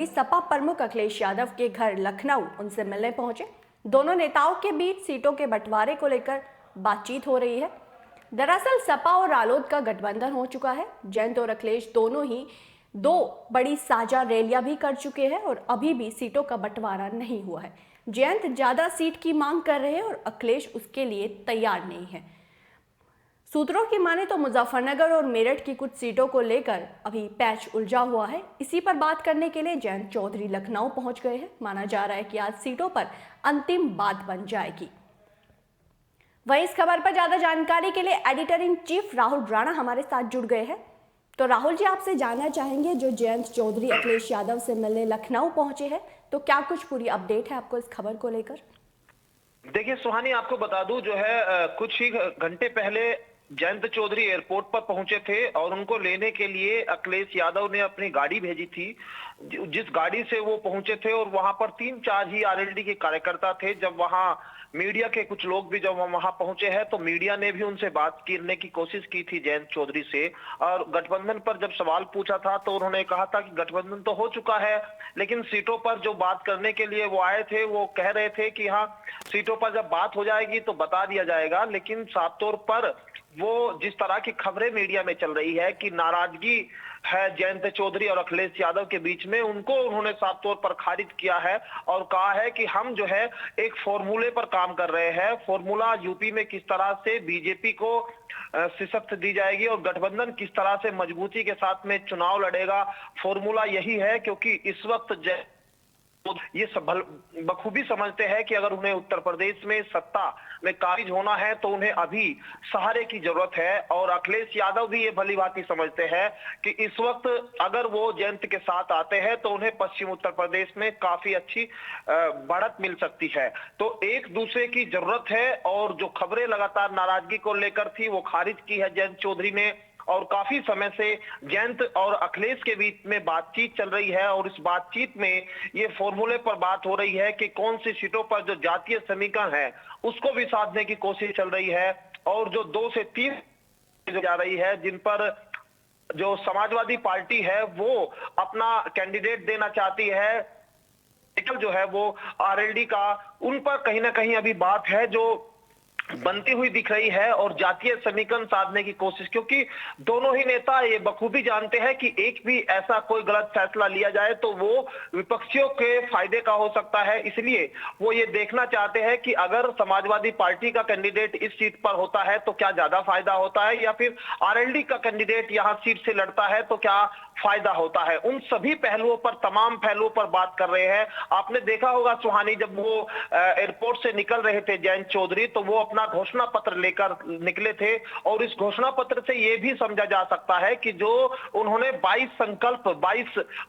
सपा प्रमुख अखिलेश यादव के घर लखनऊ उनसे मिलने पहुंचे। दोनों नेताओं के बीच सीटों के बंटवारे को लेकर बातचीत हो रही है। दरअसल सपा और रालोद का गठबंधन हो चुका है। जयंत और अखिलेश दोनों ही दो बड़ी साझा रैलियां भी कर चुके हैं और अभी भी सीटों का बंटवारा नहीं हुआ है। जयंत ज्यादा सीट की मांग कर रहे हैं और अखिलेश उसके लिए तैयार नहीं है। सूत्रों की माने तो मुजफ्फरनगर और मेरठ की कुछ सीटों को लेकर अभी पैच उलझा हुआ है। इसी पर बात करने के लिए जयंत चौधरी लखनऊ पहुंच गए हैं। माना जा रहा है कि आज सीटों पर अंतिम बात बन जाएगी। वहीं इस खबर पर ज्यादा जानकारी के लिए editor in chief Rahul Rana हमारे साथ जुड़ गए हैं। तो राहुल जी, आपसे जानना चाहेंगे, जो जयंत चौधरी अखिलेश यादव से मिलने लखनऊ पहुंचे हैं, तो क्या कुछ पूरी अपडेट है आपको इस खबर को लेकर? देखिए सुहानी, आपको बता दूं जो है कुछ ही घंटे पहले जयंत चौधरी एयरपोर्ट पर पहुंचे थे और उनको लेने के लिए अखिलेश यादव ने अपनी गाड़ी भेजी थी, जिस गाड़ी से वो पहुंचे थे। और वहां पर 3-4 ही आरएलडी के कार्यकर्ता थे। जब वहां मीडिया के कुछ लोग भी जब वहां पहुंचे हैं तो मीडिया ने भी उनसे बात करने की कोशिश की थी जयंत चौधरी से। और गठबंधन पर जब सवाल पूछा था तो उन्होंने कहा था कि गठबंधन तो हो चुका है, लेकिन सीटों पर जो बात करने के लिए वो आए थे, वो कह रहे थे कि हाँ, सीटों पर जब बात हो जाएगी तो बता दिया जाएगा। लेकिन साफ तौर पर वो जिस तरह की खबरें मीडिया में चल रही है कि नाराजगी है जयंत चौधरी और अखिलेश यादव के बीच में, उनको उन्होंने साफ तौर पर खारिज किया है और कहा है कि हम जो है एक फॉर्मूले पर काम कर रहे हैं। फॉर्मूला यूपी में किस तरह से बीजेपी को शिकस्त दी जाएगी और गठबंधन किस तरह से मजबूती के साथ में चुनाव लड़ेगा, फॉर्मूला यही है। क्योंकि इस वक्त तो ये सब बखूबी समझते हैं कि अगर उन्हें उत्तर प्रदेश में सत्ता में काबिज होना है तो उन्हें अभी सहारे की जरूरत है। और अखिलेश यादव भी ये भली भांति समझते हैं कि इस वक्त अगर वो जयंत के साथ आते हैं तो उन्हें पश्चिम उत्तर प्रदेश में काफी अच्छी बढ़त मिल सकती है। तो एक दूसरे की जरूरत है और जो खबरें लगातार नाराजगी को लेकर थी वो खारिज की है जयंत चौधरी ने। और काफी समय से जयंत और अखिलेश के बीच में बातचीत चल रही है और इस बातचीत में ये फॉर्मूले पर बात हो रही है कि कौन सी सीटों पर जो जातीय समीकरण है उसको भी साधने की कोशिश चल रही है। और जो 2 से 3 जा रही है जिन पर जो समाजवादी पार्टी है वो अपना कैंडिडेट देना चाहती है, जो है वो आरएलडी का, उन पर कहीं ना कहीं अभी बात है जो बनती हुई दिख रही है और जातीय समीकरण साधने की कोशिश। क्योंकि दोनों ही नेता ये बखूबी जानते हैं कि एक भी ऐसा कोई गलत फैसला लिया जाए तो वो विपक्षियों के फायदे का हो सकता है। इसलिए वो ये देखना चाहते हैं कि अगर समाजवादी पार्टी का कैंडिडेट इस सीट पर होता है तो क्या ज्यादा फायदा होता है, या फिर आरएलडी का कैंडिडेट यहां सीट से लड़ता है तो क्या फायदा होता है। उन सभी पहलुओं पर, तमाम पहलुओं पर बात कर रहे हैं। आपने देखा होगा सुहानी, जब वो एयरपोर्ट से निकल रहे थे जयंत चौधरी, तो वो अपना घोषणा पत्र लेकर निकले थे। और इस घोषणा पत्र से ये भी समझा जा सकता है कि जो उन्होंने 22 संकल्प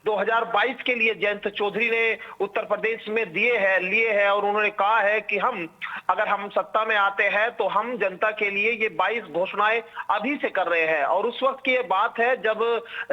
2022 के लिए जयंत चौधरी ने उत्तर प्रदेश में लिए हैं और उन्होंने कहा है कि अगर हम सत्ता में आते हैं तो हम जनता के लिए ये 22 घोषणाएं अभी से कर रहे हैं। और उस वक्त की ये बात है जब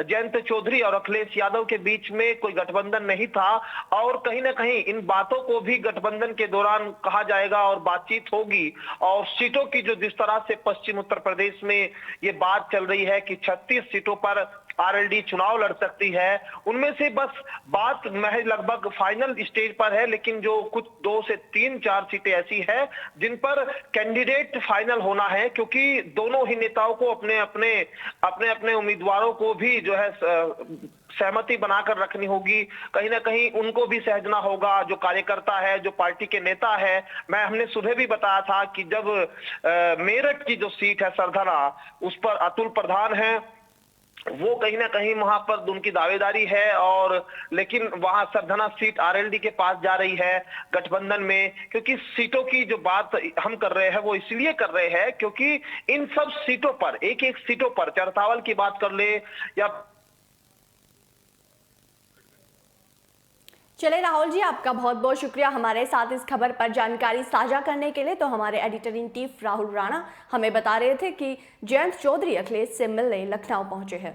जयंत चौधरी और अखिलेश यादव के बीच में कोई गठबंधन नहीं था। और कहीं ना कहीं इन बातों को भी गठबंधन के दौरान कहा जाएगा और बातचीत होगी। और सीटों की जो जिस तरह से पश्चिम उत्तर प्रदेश में ये बात चल रही है कि 36 सीटों पर आरएलडी चुनाव लड़ सकती है, उनमें से बस बात महज लगभग फाइनल स्टेज पर है। लेकिन जो कुछ 2 से 3-4 सीटें ऐसी है जिन पर कैंडिडेट फाइनल होना है, क्योंकि दोनों ही नेताओं को अपने अपने उम्मीदवारों को भी जो है सहमति बनाकर रखनी होगी। कहीं ना कहीं उनको भी सहजना होगा, जो कार्यकर्ता है, जो पार्टी के नेता है। हमने सुबह भी बताया था कि जब मेरठ की जो सीट है सरधना, उस पर अतुल प्रधान है, वो कहीं ना कहीं वहां पर उनकी दावेदारी है। और लेकिन वहां सरधना सीट आरएलडी के पास जा रही है गठबंधन में। क्योंकि सीटों की जो बात हम कर रहे हैं वो इसलिए कर रहे हैं क्योंकि इन सब सीटों पर, एक सीटों पर, चरतावल की बात कर ले या चले राहुल जी, आपका बहुत बहुत शुक्रिया हमारे साथ इस खबर पर जानकारी साझा करने के लिए। तो हमारे editor in chief Rahul Rana हमें बता रहे थे कि जयंत चौधरी अखिलेश से मिलने लखनऊ पहुंचे हैं।